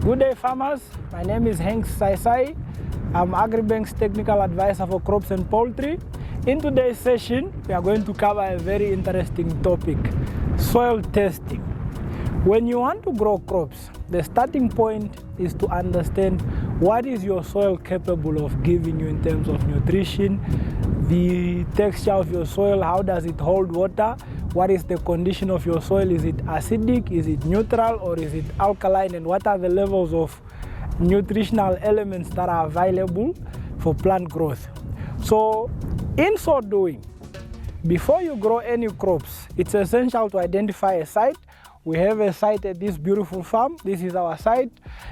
Good day, farmers. My name is Hank Saisai. I'm AgriBank's technical advisor for crops and poultry. In today's session, we are going to cover a very interesting topic, soil testing. When you want to grow crops, the starting point is to understand what is your soil capable of giving you in terms of nutrition, the texture of your soil, how does it hold water, what is the condition of your soil, is it acidic, is it neutral, or is it alkaline, and what are the levels of nutritional elements that are available for plant growth. So in so doing, before you grow any crops, it's essential to identify a site. We have a site at this beautiful farm. This is our site.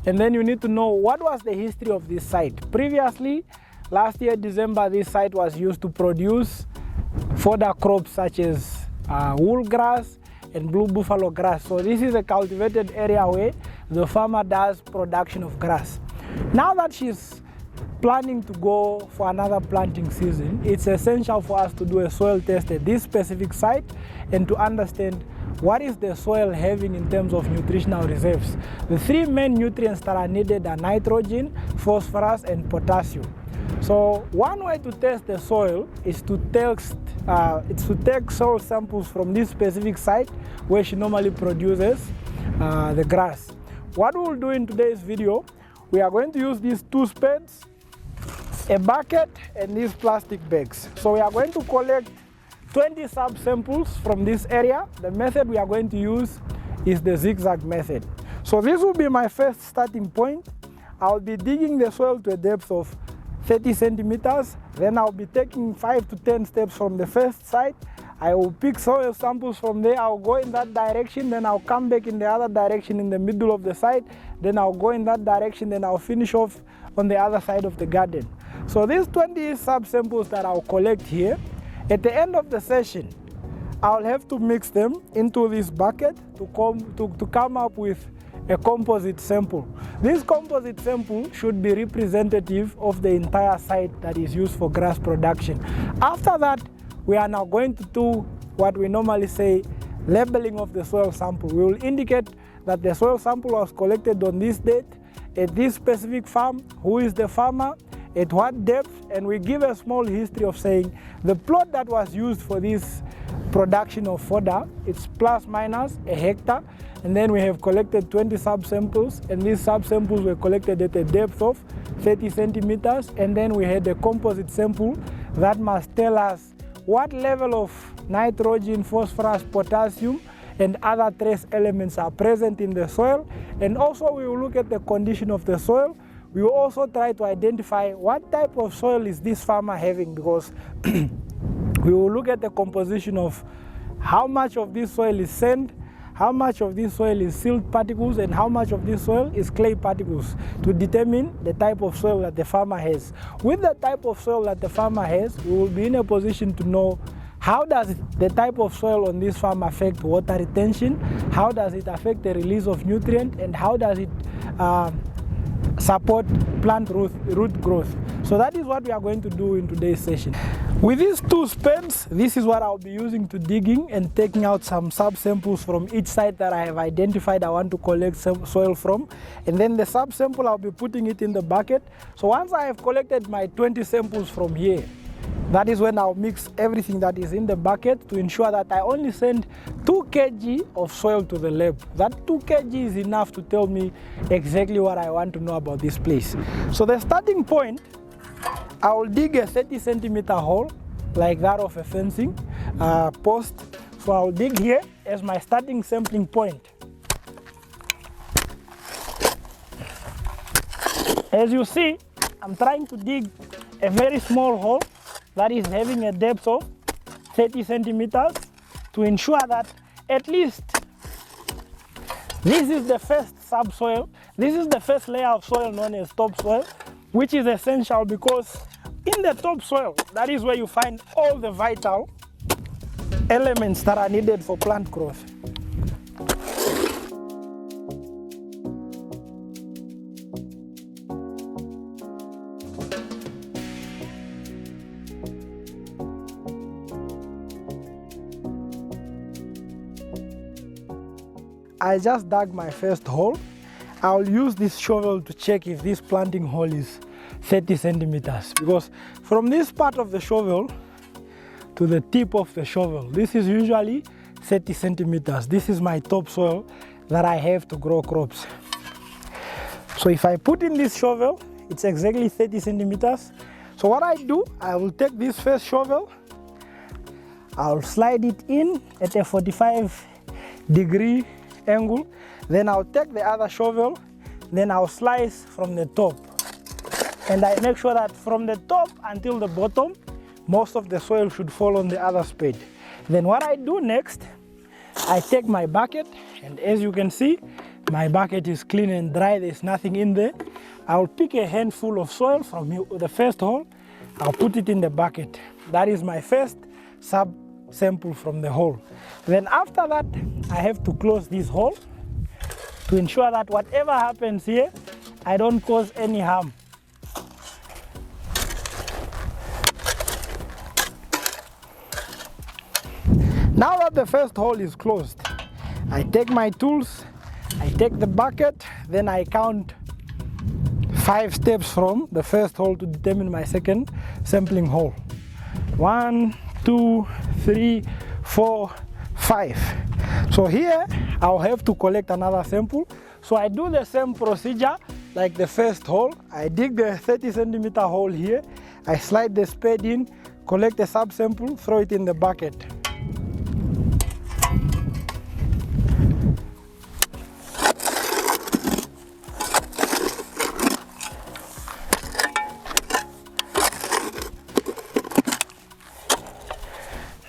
And then you need to know what was the history of this site. Previously, last year, December, this site was used to produce fodder crops such as wool grass and blue buffalo grass. So this is a cultivated area where the farmer does production of grass. Now that she's planning to go for another planting season, it's essential for us to do a soil test at this specific site and to understand what is the soil having in terms of nutritional reserves. The three main nutrients that are needed are nitrogen, phosphorus, and potassium. So one way to test the soil is to take soil samples from this specific site where she normally produces the grass. What we'll do in today's video, we are going to use these two spades, a bucket, and these plastic bags. So we are going to collect 20 sub-samples from this area. The method we are going to use is the zigzag method. So this will be my first starting point. I'll be digging the soil to a depth of 30 centimeters. Then I'll be taking 5 to 10 steps from the first site. I will pick soil samples from there. I'll go in that direction, then I'll come back in the other direction in the middle of the site. Then I'll go in that direction, then I'll finish off on the other side of the garden. So these 20 sub-samples that I'll collect here, at the end of the session, I'll have to mix them into this bucket to come up with a composite sample. This composite sample should be representative of the entire site that is used for grass production. After that, we are now going to do what we normally say, labeling of the soil sample. We will indicate that the soil sample was collected on this date, at this specific farm, who is the farmer, at what depth, and we give a small history of saying the plot that was used for this production of fodder, it's plus minus a hectare, and then we have collected 20 sub-samples, and these sub-samples were collected at a depth of 30 centimeters, and then we had a composite sample that must tell us what level of nitrogen, phosphorus, potassium, and other trace elements are present in the soil. And also we will look at the condition of the soil. We will also try to identify what type of soil is this farmer having, because we will look at the composition of how much of this soil is sand, how much of this soil is silt particles, and how much of this soil is clay particles to determine the type of soil that the farmer has. With the type of soil that the farmer has, we will be in a position to know how does the type of soil on this farm affect water retention, how does it affect the release of nutrient, and how does it support plant root growth. So that is what we are going to do in today's session. With these two spades, this is what I'll be using to digging and taking out some sub-samples from each site that I have identified I want to collect some soil from. And then the sub-sample, I'll be putting it in the bucket. So once I have collected my 20 samples from here, that is when I'll mix everything that is in the bucket to ensure that I only send 2 kg of soil to the lab. That 2 kg is enough to tell me exactly what I want to know about this place. So the starting point, I will dig a 30 centimeter hole like that of a fencing post. So I'll dig here as my starting sampling point. As you see, I'm trying to dig a very small hole that is having a depth of 30 centimeters to ensure that at least this is the first subsoil, this is the first layer of soil known as topsoil, which is essential because in the topsoil, that is where you find all the vital elements that are needed for plant growth. I just dug my first hole. I'll use this shovel to check if this planting hole is 30 centimeters, because from this part of the shovel to the tip of the shovel, this is usually 30 centimeters. This is my topsoil that I have to grow crops. So if I put in this shovel, it's exactly 30 centimeters. So what I do, I will take this first shovel, I'll slide it in at a 45-degree angle, then I'll take the other shovel, then I'll slice from the top. And I make sure that from the top until the bottom, most of the soil should fall on the other spade. Then what I do next, I take my bucket, and as you can see, my bucket is clean and dry, there's nothing in there. I'll pick a handful of soil from the first hole, I'll put it in the bucket. That is my first sample from the hole. Then after that, I have to close this hole to ensure that whatever happens here, I don't cause any harm. Now that the first hole is closed, I take my tools, I take the bucket, then I count 5 steps from the first hole to determine my second sampling hole. 1, 2, 3, 4, 5. So here I'll have to collect another sample. So I do the same procedure like the first hole. I dig the 30 centimeter hole here, I slide the spade in, collect a subsample, throw it in the bucket.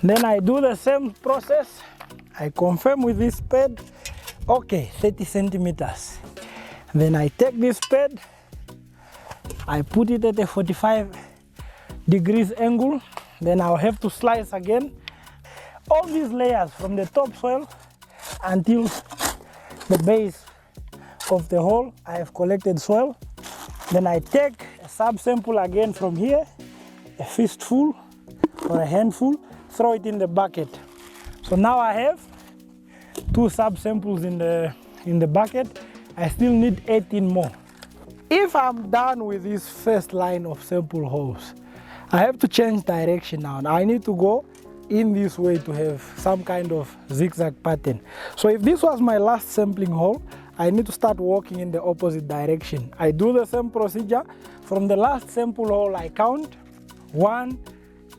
Then I do the same process. I confirm with this spade. Okay, 30 centimeters. Then I take this spade, I put it at a 45 degrees angle. Then I'll have to slice again. All these layers from the topsoil until the base of the hole, I have collected soil. Then I take a subsample again from here, a fistful or a handful, throw it in the bucket. So now I have 2 subsamples in the bucket. I still need 18 more. If I'm done with this first line of sample holes, I have to change direction now. Now I need to go in this way to have some kind of zigzag pattern. So if this was my last sampling hole, I need to start walking in the opposite direction. I do the same procedure. From the last sample hole, I count 1,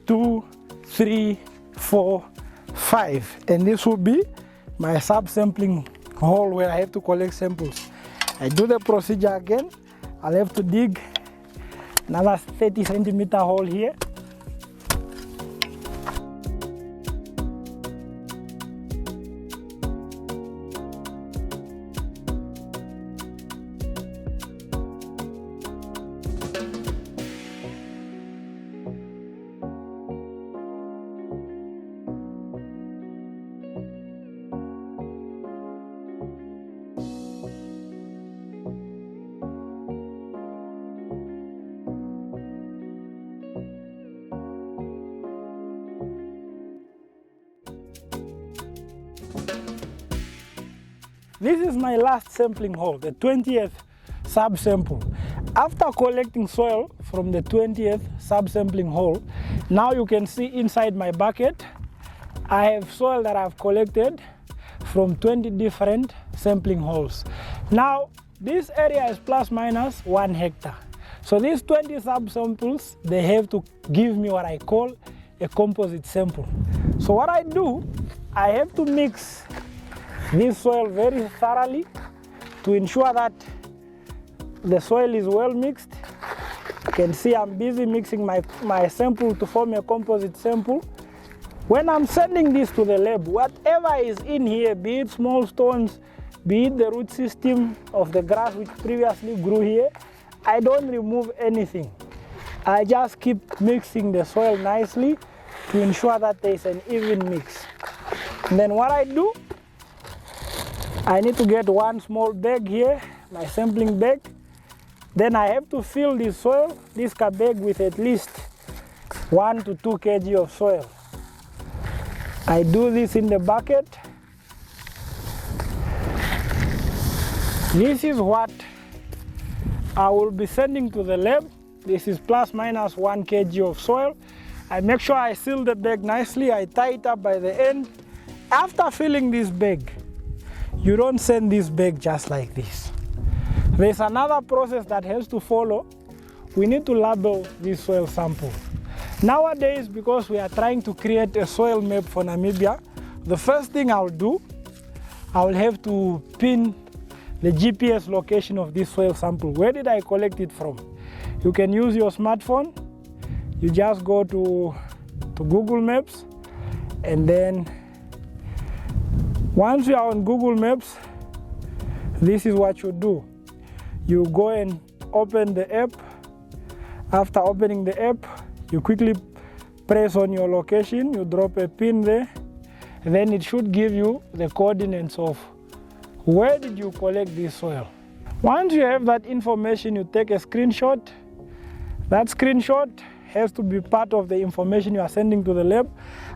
2, 3, 4, 5, and this will be my subsampling hole where I have to collect samples. I do the procedure again. I'll have to dig another 30 centimeter hole here. This is my last sampling hole, the 20th subsample. After collecting soil from the 20th subsampling hole, now you can see inside my bucket, I have soil that I've collected from 20 different sampling holes. Now, this area is plus minus 1 hectare. So these 20 subsamples, they have to give me what I call a composite sample. So what I do, I have to mix this soil very thoroughly to ensure that the soil is well mixed. You can see I'm busy mixing my sample to form a composite sample. When I'm sending this to the lab, whatever is in here, be it small stones, be it the root system of the grass which previously grew here, I don't remove anything. I just keep mixing the soil nicely to ensure that there is an even mix. And then what I do, I need to get one small bag here, my sampling bag. Then I have to fill this soil, this bag, with at least 1 to 2 kg of soil. I do this in the bucket. This is what I will be sending to the lab. This is plus minus 1 kg of soil. I make sure I seal the bag nicely. I tie it up by the end. After filling this bag, you don't send this bag just like this. There's another process that has to follow. We need to label this soil sample. Nowadays, because we are trying to create a soil map for Namibia, the first thing I'll do, I'll have to pin the GPS location of this soil sample. Where did I collect it from? You can use your smartphone. You just go to Google Maps, and then once you are on Google Maps, this is what you do. You go and open the app. After opening the app, you quickly press on your location, you drop a pin there, and then it should give you the coordinates of where did you collect this soil. Once you have that information, you take a screenshot. That screenshot has to be part of the information you are sending to the lab.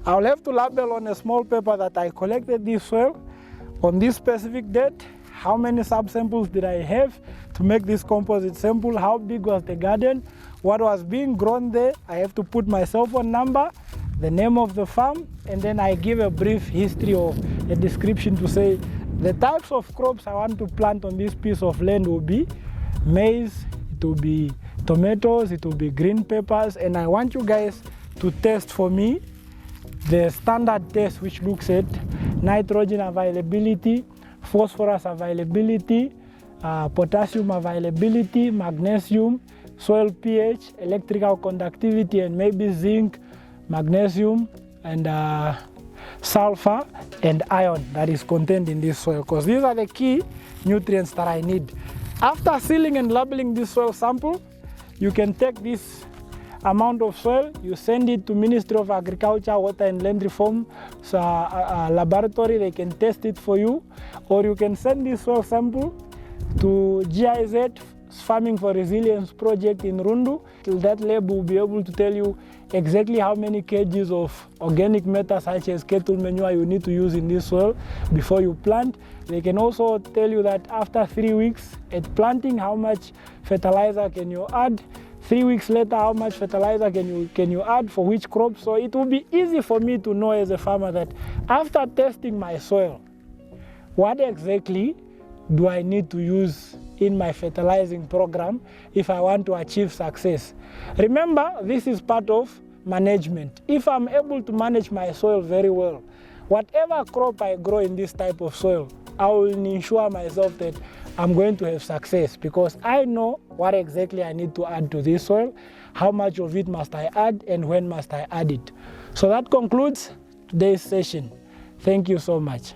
I'll have to label on a small paper that I collected this soil on this specific date. How many subsamples did I have to make this composite sample? How big was the garden? What was being grown there? I have to put my cell phone number, the name of the farm, and then I give a brief history or a description to say the types of crops I want to plant on this piece of land will be maize, it will be tomatoes, it will be green peppers, and I want you guys to test for me the standard test, which looks at nitrogen availability, phosphorus availability, potassium availability, magnesium, soil pH, electrical conductivity, and maybe zinc, magnesium, and sulfur and iron that is contained in this soil, because these are the key nutrients that I need. After sealing and labeling this soil sample, you can take this amount of soil, you send it to Ministry of Agriculture, Water and Land Reform laboratory. They can test it for you, or you can send this soil sample to GIZ, Farming for Resilience project in Rundu. That lab will be able to tell you exactly how many kgs of organic matter such as cattle manure you need to use in this soil before you plant. They can also tell you that after 3 weeks at planting, how much fertilizer can you add. 3 weeks later, how much fertilizer can you add for which crop. So it will be easy for me to know as a farmer that after testing my soil, what exactly do I need to use in my fertilizing program if I want to achieve success. Remember, this is part of management. If I'm able to manage my soil very well, whatever crop I grow in this type of soil, I will ensure myself that I'm going to have success, because I know what exactly I need to add to this soil, how much of it must I add, and when must I add it. So that concludes today's session. Thank you so much.